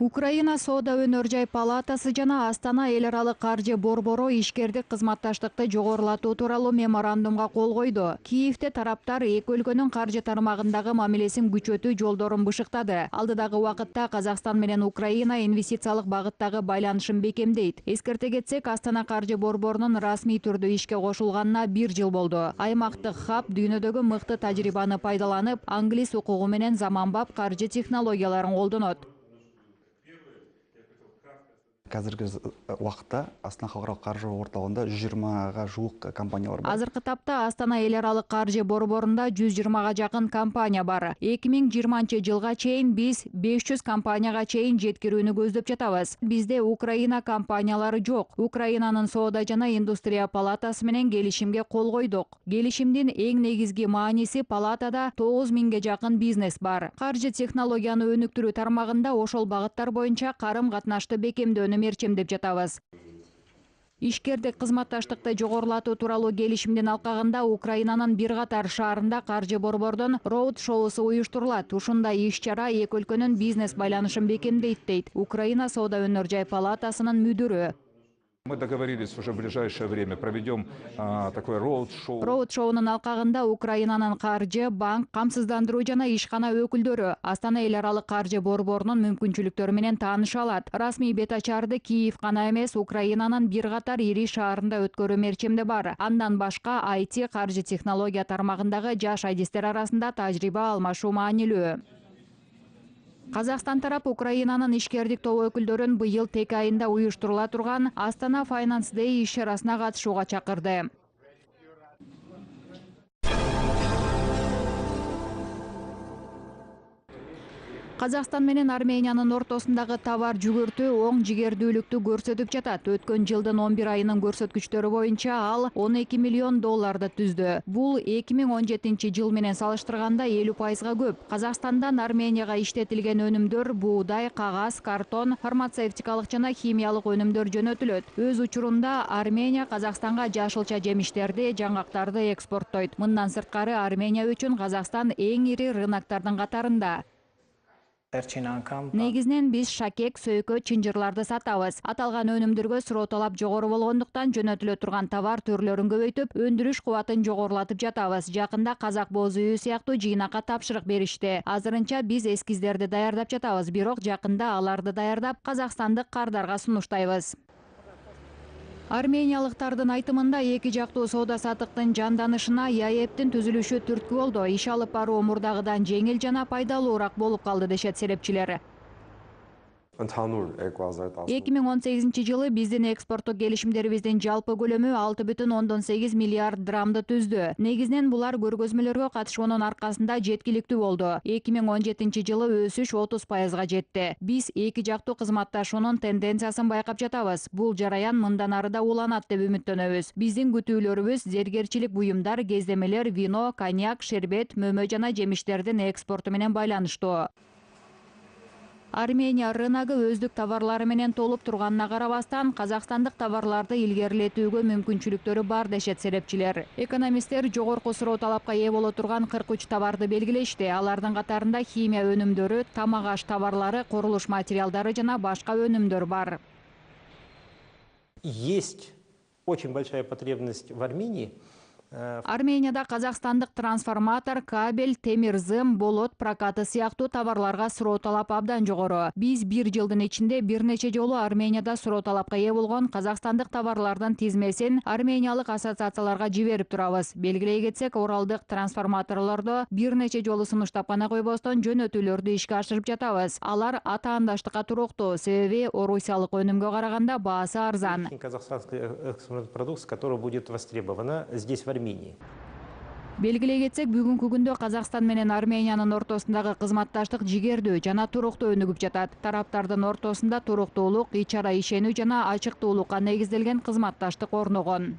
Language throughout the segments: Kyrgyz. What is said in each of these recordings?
Украина Соода өнөр жай палатасы жана Астана эл аралык каржы борбору ишкердик кызматташтыкты жогорулатуу тууралуу меморандумга кол койду. Киевде тараптар эки өлкөнүн каржы тармагындагы мамилесин күчөтүү жолдорун бышыктады. Алдыдагы убакытта Казакстан менен Украина инвестициялык багыттагы байланышын бекемдейт. Эскерте кетсек, Астана каржы борборунун расмий түрдө ишке кошулганына 1 жыл болду. Аймактык хаб дүйнөдөгү мыкты тажрыйбаны пайдаланып, англис укугу менен заманбап каржы технологияларын колдонот. Қазіргі уақытта Астана халықаралық қаржы орталығында 120-га жуық компаниялар бар. Азыркы тапта Астана эл аралык каржы борборунда 120-га жакын компания бар. 2020-жылга чейин биз 500 компанияга чейин жеткирүүнү көздөп жатабыз. Бизде Украина компаниялары жок. Украинанын соода жана индустрия палатасы менен келишимге кол койдук. Келишимдин эң негизги мааниси палатада 9000ге жакын бизнес бар. Каржы технологияны өнүктүрүү тармагында ошол багыттар боюнча карым катнашты бекемдөөнү мерчемдеп жатабыз. Ишкердик кызматташтыкты жогорулатуу тууралуу келишимдин алкагында Украинанын бир катар шаарында каржы борбордун роуд шоусу уюштурулат. Ушундай иш-чара эки өлкөнүн бизнес байланышын бекемдейт, дейт Украина Соода өнөр жай палатасынын мүдүрү. Мы договорились, уже в ближайшее время проведем такое роуд-шоу. Роуд-шоунун алкагында Украинанын каржы, банк, камсыздандыруу жана ишкана өкүлдөрү Астана эл аралык каржы борборунун мүмкүнчүлүктөрү менен тааныша алат. Расмий бет ачарды Киев гана эмес, Украинанын бир катар ири шаарында өткөрүү мерчемде бар. Андан башка IT каржы технология тармагындагы жаш адистер арасында тажрыйба алмашуу маанилүү. Казакстан тарап Украинанын ишкердик тобу өкүлдөрүн быйыл тек айында уюштурула турган Астана Finance Day иш-чарасына катышууга чакырды. Казакстан менен Армениянын ортосундагы товар жүгүртүү оң жигердүүлүктү көрсөтүп жатат. Өткөн жылдын 11 айынын көрсөткүчтөрү боюнча ал 12 миллион долларды түздү. Бул 2017 жыл менен салыштырганда 50%га көп. Казакстандан Арменияга иштетилген өнүмдөр буудай, кагаз, картон, фармацевтикалык жана химиялык өнүмдөр жөнөтүлөт. Өз учурунда Армения Казакстанга жашылча жемиштерди, жаңгактарды экспорттойт. Мындан сырткары Армения үчүн Казакстан эң ири рыноктардын катарында. Негизинен биз шакек, сөйкө, чынжырларды сатабыз. Аталган өнүмдөргө суроо талап жогору болгондуктан жөнөтүлө турган товар түрлөрүн көбөйтүп, өндүрүш кубатын жогорулатып жатабыз. Жакында казак боз үйү сыяктуу жыйнакка тапшырык беришти. Азырынча биз эскиздерди даярдап жатабыз, бирок жакында аларды даярдап казакстандык кардарга сунуштайбыз. Армениялыктардын айтымында эки жактуу соода-саттыктын жанданышына ЯЭПтин түзүлүшү түрткү болду. Иш алып баруу мурдагыдан жеңил жана пайдалуураак болуп калды, дешет серепчилер. 2018 жылы биздин экспорттук келишимдерибиздин жалпы көлөмү 6,8 миллиард драмды түздү. Негизинен булар көргөзмөлөргө катышуунун аркасында жеткиликтүү болду. 2017 жылы өсүш 30%га жетти. Биз эки жактуу кызматташуунун тенденциясын байкап жатабыз. Бул жараян мындан ары да уланат деп үмүттөнөбүз. Биздин күтүүлөрүбүз зергерчилик буюмдар, кездемелер, вино, коньяк, шербет, мөмө жана жемиштердин экспорту менен байланыштуу. Армения рыногу өздүк товарлары менен толуп турганына карабастан, казакстандык товарларды илгерилетүүгө мүмкүнчүлүктөрү бар, дешет серепчилер. Экономисттер жогорку суроо талапка ээ боло турган 43 товарды белгилешти. Алардын катарында химия өнүмдөрү, тамак аш товарлары, курулуш материалдары жана башка өнүмдөр бар. Есть очень большая потребность в Армении. Арменияда казакстандык трансформатор, кабель, темир зым, болот прокаты сыяктуу товарларга суроо талап абдан жогору. Биз 1 жылдын ичинде бир нече жолу Арменияда суроо талапка ээ болгон казакстандык товарлардын тизмесин армениялык ассоциацияларга жиберип турабыз. Белгилей кетсек, оралдык трансформаторлордо бир нече жолу сунуштап гана койбостон жөнөтүүлөрдү ишке ашырып жатабыз. Алар атаандаштыкка туруктуу, себеби орусиялык өнүмгө караганда баасы арзан. Казахстанская продукция, которая будет востребована здесь в Армении. Белгилей кетсек, бүгүнкү күндө Казакстан менен Армениянын ортосундагы кызматташтык жигердүү жана туруктуу өнүгүп жатат. Тараптардын ортосунда туруктуулук, ич-ара ишенүү жана ачыктуулукка негизделген кызматташтык орногон.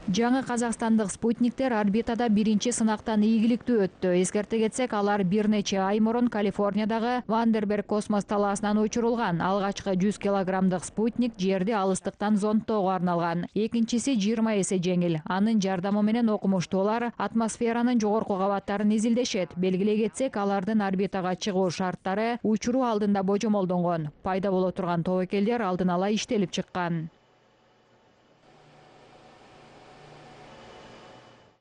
Жаңы казакстандык спутниктер орбитада биринчи сынактан ийгиликтүү өттү. Эскерте кетсек, алар бир нече ай мурун Калифорниядагы Вандерберг космос талаасынан учурулган. Алгачкы 100 килограммдык спутник жерди алыстыктан зондтоого арналган. Экинчиси 20 эсе жеңил. Анын жардамы менен окумуштуулар атмосферанын жогорку кабаттарын изилдешет. Белгилей кетсек, алардын орбитага чыгуу шарттары учуруу алдында божомолдонгон. Пайда боло турган тобокелдер алдын ала иштелип чыккан.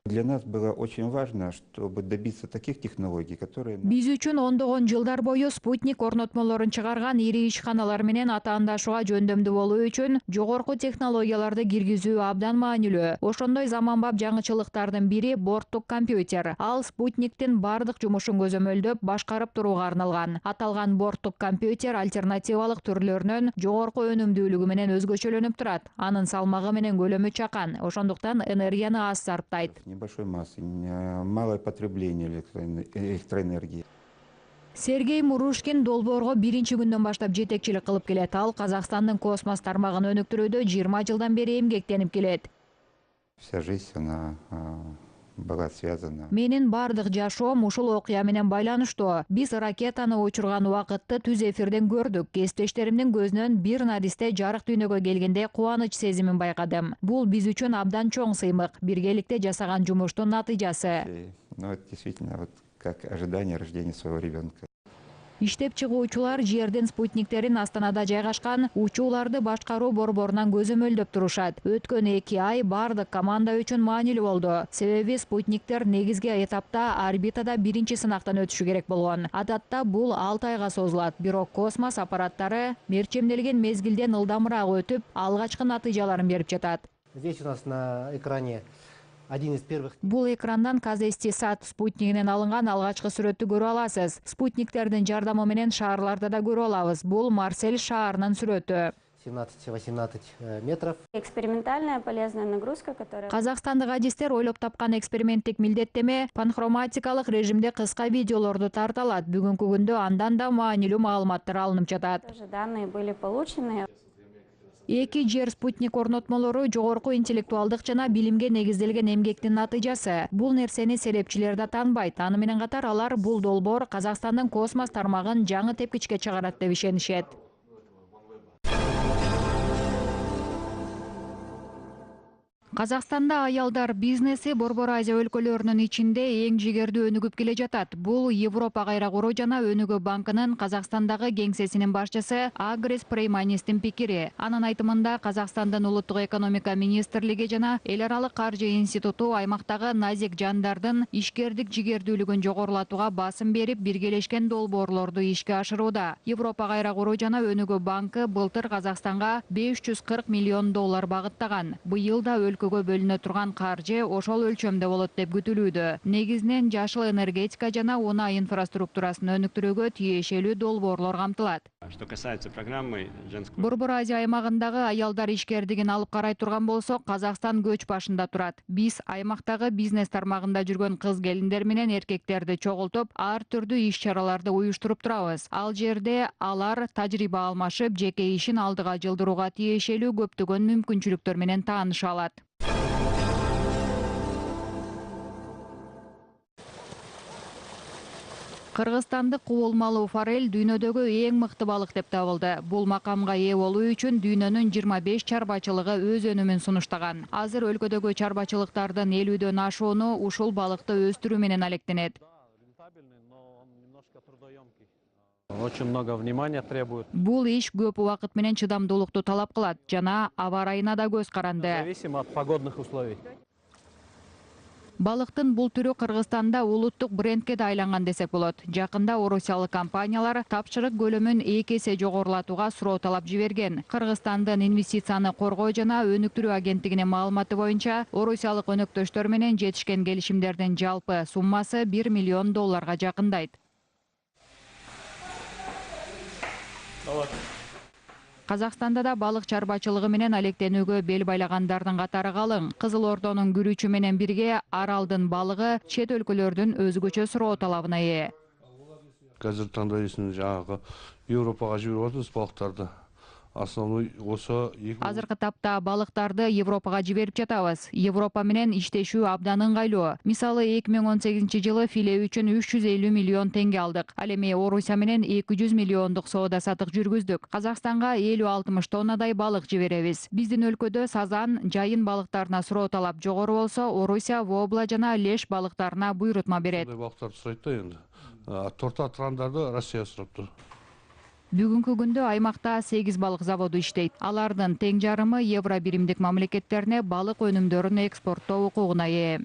Для нас было очень важно, чтобы добиться таких технологий, которые... Биз үчүн ондогон жылдар бою спутник орнотмолорун чыгарган ири ишканалар менен атаандашууга жөндөмдүү болуу үчүн жогорку технологияларды киргизүү абдан маанилүү. Ошондой заманбап жаңычылыктардын бири борттук компьютер. Ал спутниктин бардык жумушун көзөмөлдөп, башкарып турууга арналган. Аталган борттук компьютер альтернативалык түрлөрүнөн жогорку өнүмдүүлүгү менен өзгөчөлөнүп турат. Анын салмагы менен көлөмү чакан, ошондуктан энергияны аз сарптайт. Небольшой массы, малое потребление электроэнергии. Сергей Мурушкин долбоорго биринчи күндөн баштап жетекчилик кылып келет. Ал Казакстандын космос тармагын өнүктүрүүдө 20 жылдан бери эмгектенип келет. Вся жизнь, она была связана. Менин бардык жашоом ушул окуя менен байланыштуу. Биз ракетаны учурган убакытты түз эфирден көрдүк. Кесиптештеримдин көзүнөн бир надисте жарык дүйнөгө келгенде кубаныч сезимин байкадым. Бул биз үчүн абдан чоң сыймык. Биргеликте жасаган жумуштун натыйжасы. Ну, это действительно вот как ожидание рождения своего ребенка. Иштеп чыгуучулар жердин спутниктерин Астанада жайгашкан учууларды башкаруу борборунан көзөмөлдөп турушат. Өткөн 2 ай бардык команда үчүн маанилүү болду. Себеби спутниктер негизги этапта орбитада биринчи сынактан өтүшү керек болгон. Адатта бул 6 айга созулат. Бирок космос аппараттары мерчемделген мезгилден ылдамыраак өтүп, алгачкы натыйжаларын берип жатат. Здесь у нас на экране один из первых... Бул экрандан Казэстисат спутнигинен алынган алгачкы сүрөттү көрө аласыз. Спутниктердин жардамы менен шаарларды да көрө алабыз. Бул Марсель шаарынын сүрөтү. 17-18 метров. Экспериментальная полезная нагрузка, которая... Казакстандык адистер ойлоп тапкан эксперименттик милдеттеме панхроматикалык режимде кыска видеолорду тарталат. Бүгүнкү күндө андан да маанилүү маалыматтар алынып жатат. Тоже данные были получены. Эки жер спутник орнотмолору жогорку интеллектуалдык жана билимге негизделген эмгектин натыйжасы. Бул нерсени серепчилер да таанбайт. Аны менен катар алар бул долбоор Казакстандын космос тармагын жаңы тепкичке чыгарат деп ишенишет. Казакстанда аялдар бизнеси Борбор Азия өлкөлөрүнүн ичинде эң жигердүү өнүгүп келе жатат. Бул Европа кайра куруу жана өнүгүү банкынын Казакстандагы кеңсесинин башчысы Агрис Прейманистин пикири. Анын айтымында Казакстандын улуттук экономика министрлиги жана эл аралык каржы институту аймактагы назик жандардын ишкердик жигердүүлүгүн жогорулатууга басым берип, биргелешкен долбоорлорду ишке ашырууда. Европа кайра куруу жана өнүгүү банкы былтыр Казакстанга $540 миллион багыттаган. Быйыл да өлкөгө бөлүнө турган каржы ошол өлчөмдө болот деп күтүлүүдө. Негизинен жашыл энергетика жана унаа инфраструктурасын өнүктүрүүгө тиешелүү долбоорлор камтылат. Что касается программы женского... Борбор Азия аймагындагы аялдар ишкердигин алып карай турган болсок, Казакстан көч башында турат. Биз аймактагы бизнес тармагында жүргөн кыз келиндер менен эркектерди чогултуп, ар түрдүү иш-чараларды уюштуруп турабыз. Ал жерде алар тажрыйба алмашып, жеке ишин алдыга жылдырууга тиешелүү көптөгөн мүмкүнчүлүктөр менен тааныша алат. Кыргызстандык кубулмалуу форель дүйнөдөгү эң мыкты балык деп табылды. Бул макамга ээ болуу үчүн дүйнөнүн 25 чарбачылыгы өз өнүмүн сунуштаган. Азыр өлкөдөгү чарбачылыктардын 50дөн ашууну ушул балыкты өстүрүү менен алектенет. Очень много внимания требует. Бул иш көп убакыт менен чыдамдуулукту талап кылат жана аба ырайына да көз каранды. Зависимо от погодных условий. Балыктын бул түрү Кыргызстанда улуттук брендке да айланган десек болот. Жакында орусиялык компаниялар тапшырык көлөмүн 2 эсе жогорулатууга суроо талап жиберген. Кыргызстандын инвестицияны коргоо жана өнүктүрүү агенттигинин маалыматы боюнча, орусиялык өнөктөштөр менен жетишкен келишимдердин жалпы суммасы $1 миллион жакындайт. Казакстанда да балык чарбачылыгы менен алектенүүгө бел байлагандардын катары калың. Кызыл Ордонун күрүчү менен бирге аралдын балыгы чет өлкөлөрдүн өзгөчө суроо талабына ээ. Азыр тандайсың жаңагы Европага жиберип атабыз балыктарды. основной осы Азыркы тапта балыктарды Европага жиберип жатабыз. Европа менен иштешүү абдан ыңгайлуу. Мисалы 2018 жылы филе үчүн 350 миллион теңге алдык. Ал эми Орусия менен 200 миллиондук соода сатык жүргүздүк. Казакстанга 50-60 тоннадай балык жиберебиз. Биздин өлкөдө сазан, жайын балыктарына суроо талап жогору болсо, Орусия вобла жана леш балыктарына буйрутма берет. балыктарды сурайт да енді. Торта трандарды Россия сурап тур. Бүгүнкү күндө аймакта 8 балык заводу иштейт. Алардын тең жарымы евро биримдик мамлекеттерине балык өнүмдөрүн экспорттоо укугуна ээ.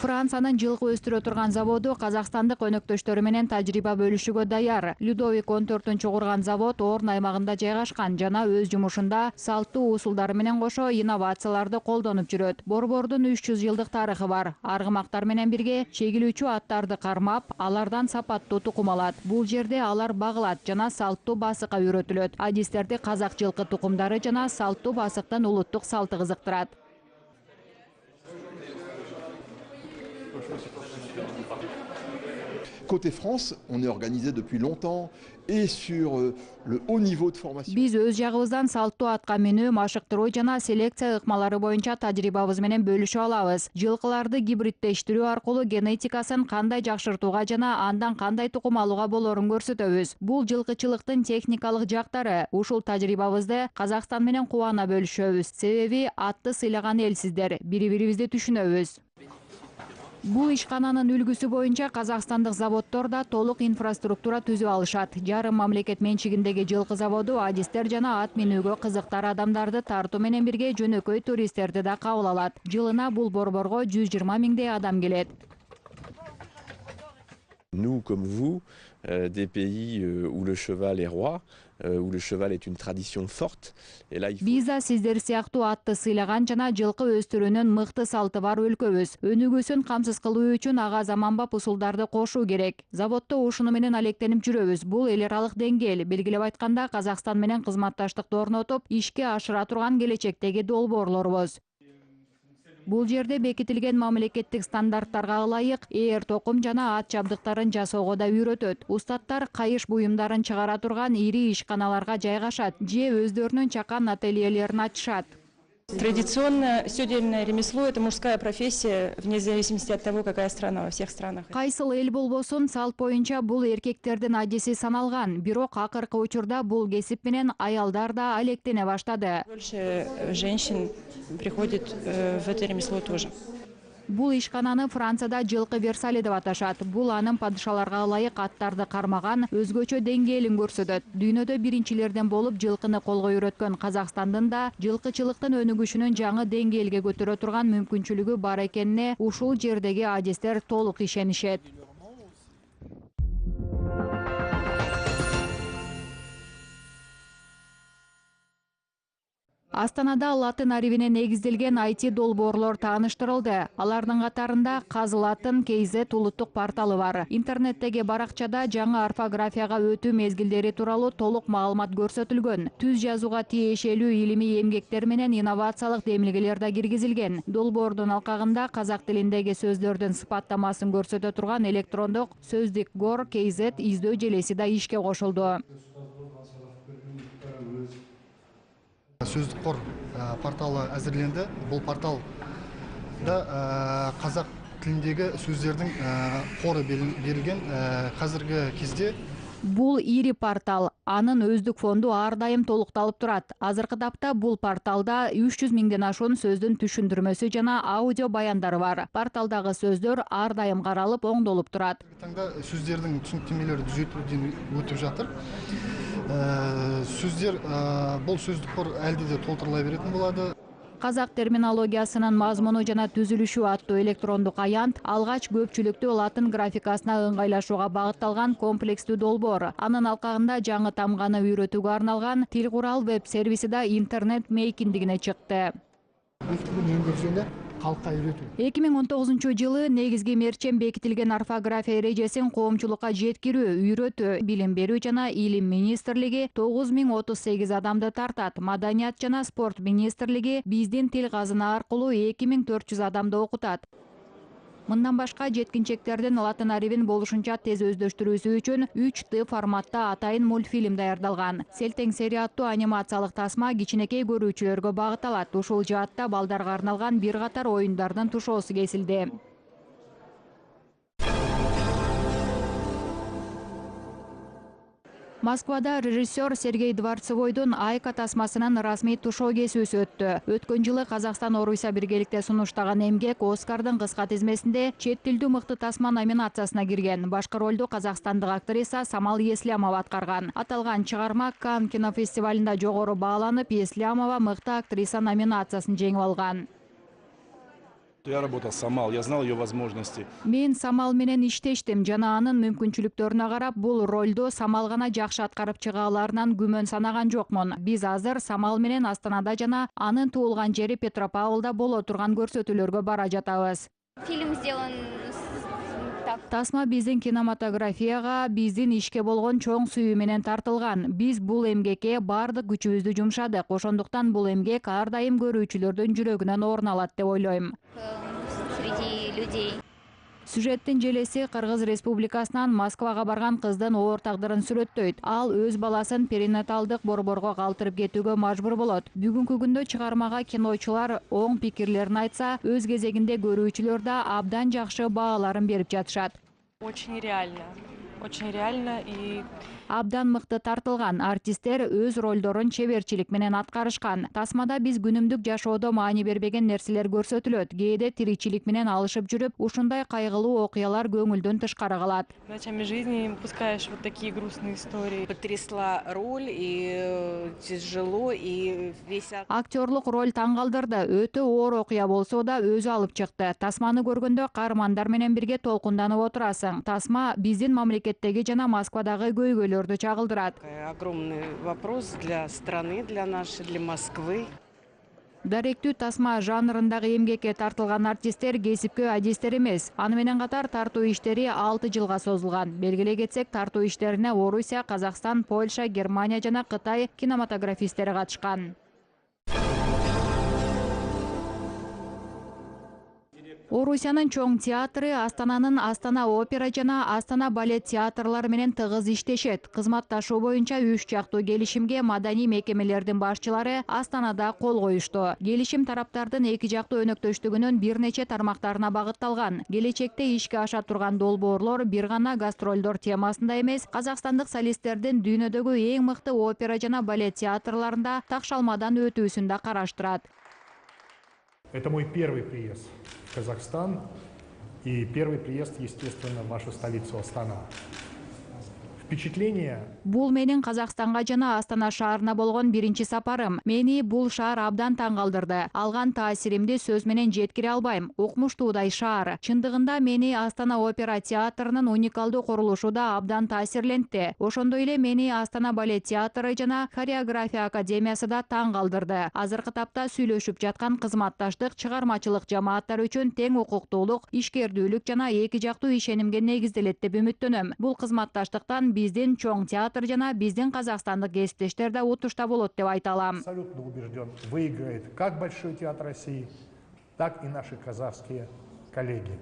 Франциянын жылкы өстүрө турган заводу казакстандык өнөктөштөрү менен тажрыйба бөлүшүүгө даяр. Людовик 14 курган завод Орн аймагында жайгашкан жана өз жумушунда салттуу усулдары менен кошо инновацияларды колдонуп жүрөт. Борбордун 300 жылдык тарыхы бар. Аргымактар менен бирге чегилүүчү аттарды кармап, алардан сапаттуу тукум алат. Бул жерде алар багылат жана салттуу басыкка үйрөтүлөт. Адистерди казак жылкы тукумдары жана салттуу басыктын улуттук салты кызыктырат. Côté France, on est organisé depuis longtemps et sur le haut niveau de formation. Биз өз жагыбыздан салттуу атка минүү, машыктыруу жана селекция ыкмалары боюнча тажрыйбабыз менен бөлүшө алабыз. Жылкыларды гибридтештирүү аркылуу генетикасын кандай жакшыртууга жана андан кандай тукум алууга болорун көрсөтөбүз. Бул жылкычылыктын техникалык жактары. Ушул тажрыйбабызды Казакстан менен кубана бөлүшөбүз. Себеби атты сыйлаган элсиздер, бири-бирибизди түшүнөбүз. Бул ишкананын үлгүсү боюнча казакстандык заводдор да толук инфраструктура түзүп алышат. Жарым мамлекет менчигиндеги жылкы заводу адистер жана ат минүүгө кызыктар адамдарды тартуу менен бирге жөнөкөй туристтерди да кабыл алат. Жылына бул борборго 120 миңдей адам келет. Nous, comme vous, des pays où le cheval est roi, où le cheval est une tradition forte. Биза сиздер сыяктуу атты сыйлаган жана жылкы өстүрүүнүн мыкты салты бар өлкөбүз. Өнүгүүсүн камсыз кылуу үчүн ага заманбап усулдарды кошуу керек. Заводдо ушуну менен алектенип жүрөбүз. Бул эл аралык деңгээл. Белгилеп айтканда, Казакстан менен кызматташтыкты орнотуп, ишке ашыра турган келечектеги долбоорлорубуз. Бул жерде бекитилген мамлекеттик стандарттарга ылайык ээр токум жана ат жабдыктарын жасоого да үйрөтөт. Устаттар кайыш буюмдарын чыгара турган ири ишканаларга жайгашат же өздөрүнүн чакан ательелерин ачышат. Традиционно сёдельное ремесло – это мужская профессия, вне зависимости от того, какая страна, во всех странах. Кайсыл эл болбосун, салт боюнча бул эркектердин адеси саналган. Бирок акыркы учурда бул кесип менен аялдар да алектене баштады. Больше женщин приходит в это ремесло тоже. Бул ишкананы Францияда жылкы Версаль деп аташат. Бул анын падышаларга ылайык аттарды кармаган өзгөчө деңгээлин көрсөтөт. Дүйнөдө биринчилерден болуп жылкыны колго үйрөткөн Казакстандын да жылкычылыктын өнүгүшүнүн жаңы деңгээлге көтөрө турган мүмкүнчүлүгү бар экенине ушул жердеги адистер толук ишенишет. Астанада латын арибине негизделген IT долбоорлор тааныштырылды. Алардын катарында Казылатын KZ улуттук порталы бар. Интернеттеги баракчада жаңы орфографияга өтүү мезгилдери тууралуу толук маалымат көрсөтүлгөн. Түз жазууга тиешелүү илимий эмгектер менен инновациялык демилгелер да киргизилген. Долбоордун алкагында казак тилиндеги сөздөрдүн сыпаттамасын көрсөтө турган электрондук сөздүк Гор KZ издөө желеси да ишке кошулду. Сөздік қор порталы әзірленді. Бұл порталда қазақ тіліндегі сөздердің қоры берілген. Қазіргі кезде Бул ири портал, анын өздүк фонду ар дайым толукталып турат. Азыркы тапта бул порталда 300 миңден ашуун сөздүн түшүндүрмөсү жана аудио баяндары бар. Порталдагы сөздөр ар дайым каралып, оңдолуп турат. Таңда сөздердин түсініктемелері түзөтүүдөн өтүп жатыр. Сөздер бул сөздүк қор әлде де толтырыла беретін болады. Казак терминологиясынын мазмуну жана түзүлүшү аттуу электрондук аянт алгач көпчүлүктү латын графикасына ыңгайлашууга багытталган комплекстүү долбоор. Анын алкагында жаңы тамганы үйрөтүүгө арналган тил курал веб-сервиси да интернет мейкиндигине чыкты. 2019 жылы негизги мерчем бекитилген орфография эрежесин коомчулукка жеткирүү, үйрөтүү, билим берүү жана илим министрлиги 9038 адамды тартат. Маданият жана спорт министрлиги биздин тил казына аркылуу 2400 адамды окутат. Мындан башка жеткинчектердин латын арибин болушунча тез өздөштүрүүсү үчүн 3D форматта атайын мультфильм даярдалган. Селтең серия аттуу анимациялык тасма кичинекей көрүүчүлөргө багытталат. Ушул жаатта балдарга арналган бир катар оюндардын тушоосу кесилди. Москвада режиссер Сергей Дворцевойдун Айка тасмасынын расмий тушоо кесүүсү өттү. Өткөн жылы Казакстан Орусия биргеликте сунуштаган эмгек Оскардын кыска тизмесинде чет тилдүү мыкты тасма номинациясына кирген. Башкы ролду казакстандык актриса Самал Еслямова аткарган. Аталган чыгарма Канн кинофестивалында жогору бааланып, Еслямова мыкты актриса номинациясын жеңип алган. Я работал с Самал, я знал ее возможности. Мен Самал менен иштештим, жана анын мүмкүнчүлүктөрүнө карап, бул ролду Самал гана жакшы аткарып чыга аларынан күмөн санаган жокмун. Биз азыр Самал менен Астанада жана анын туулган жери Петропавлда боло турган көрсөтүүлөргө бара жатабыз. Фильм сделан Тасма биздин кинематографияга, биздин ишке болгон чоң сүйүү менен тартылган. Биз бул эмгекке бардык күчүбүздү жумшадык. Ошондуктан бул эмгек ар дайым көрүүчүлөрдүн жүрөгүнөн орун алат деп ойлойм. среди людей. Сюжеттин желеси Кыргыз Республикасынан Москвага барган кыздын оор тагдырын сүрөттөйт. Ал өз баласын перинаталдык борборго калтырып кетүүгө мажбур болот. Бүгүнкү күндө чыгармага киночулар оң пикирлерин айтса, өз кезегинде көрүүчүлөр да абдан жакшы бааларын берип жатышат. Очень реально и Абдан мыкты тартылган. Артисттер өз ролдорун чеберчилик менен аткарышкан. Тасмада биз күнүмдүк жашоодо маани бербеген нерселер көрсөтүлөт. Кээде тиричилик менен алышып жүрүп, ушундай кайгылуу окуялар көңүлдөн тышкары калат. ночами жизни пускаешь вот такие грустные истории. Потрясла роль и тяжело и весь. Актерлук роль таң калдырды. Өтө оор окуя болсо да өзү алып чыкты. Тасманы көргөндө каармандар менен бирге толкунданып отурасың. Тасма биздин мамлекеттеги жана Москвадагы көйгөйлөрдү чагылдырат. Огромный вопрос для страны, для нашей, для Москвы. Даректүү тасма жанрындагы эмгекке тартылган артисттер кесипкө адистер эмес. Аны менен катар тартуу иштери 6 жылга созулган. Белгилей кетсек, тартуу иштерине Орусия, Казакстан, Польша, Германия жана Кытай кинематографисттери катышкан. Орусиянын чоң театры Астананын Астана опера жана Астана балет театрлары менен тыгыз иштешет. Кызматташуу боюнча 3 жактуу келишимге маданий мекемелердин башчылары Астанада кол коюшту. Келишим тараптардын 2 жактуу өнөктөштүгүнүн бир нече тармактарына багытталган. Келечекте ишке аша турган долбоорлор бир гана гастролдор темасында эмес, казакстандык солисттердин дүйнөдөгү эң мыкты опера жана балет театрларында такшалмадан өтүүсүн да караштырат. Это мой первый приезд в Казахстан и первый приезд, естественно, в вашу столицу Астана. Впечатление. Бул менин Казакстанга жана Астана шаарына болгон биринчи сапарым. Мени бул шаар абдан таң калдырды. Алган таасиримди сөз менен жеткире албайм. Укмуштуудай шаар. Чындыгында мени Астана опера театрынын уникалдуу курулушу да абдан таасирлентти. Ошондой эле мени Астана балет театры жана хореография академиясы да таң калдырды. Азыркы тапта сүйлөшүп жаткан кызматташтык, чыгармачылык жамааттар үчүн тең укуктуулук, ишкердүүлүк жана эки жактуу ишенимге негизделет деп үмүттөнөм. Бул кызматташтыктан биздин чоң театр жана биздин казакстандык кесиптештер да утушта болот деп айта алам. Абсолютно убежден, выиграет как Большой театр России, так и наши казахские коллеги.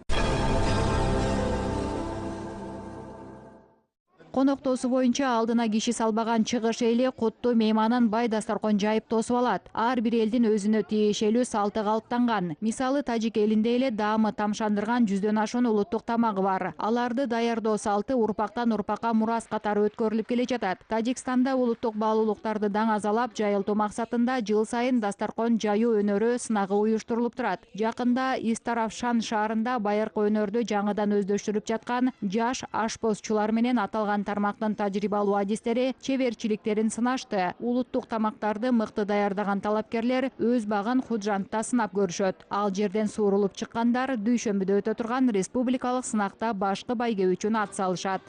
Коноктоосу боюнча алдына киши салбаган чыгыш эли куттуу мейманын бай дасторкон жайып тосуп алат. Ар бир элдин өзүнө тиешелүү салты калыптанган. Мисалы, Тажик элинде эле даамы тамшандырган 100дөн ашуун улуттук тамагы бар. Аларды даярдоо салты урпактан урпакка мурас катары өткөрүлүп келе жатат. Тажикстанда улуттук баалуулуктарды даңазалап жайылтуу максатында жыл сайын дасторкон жаюу өнөрү сынагы уюштурулуп турат. Жакында Истаравшан шаарында байыркы өнөрдү жаңыдан өздөштүрүп жаткан жаш ашпозчулар менен аталган тармактын тажрыйбалуу адистери чеберчиликтерин сынашты. Улуттук тамактарды мыкты даярдаган талапкерлер өз багын Худжантта сынап көрүшөт. Ал жерден суурулуп чыккандар дүйшөмбүдө өтө турган республикалык сынакта башкы байге үчүн ат салышат.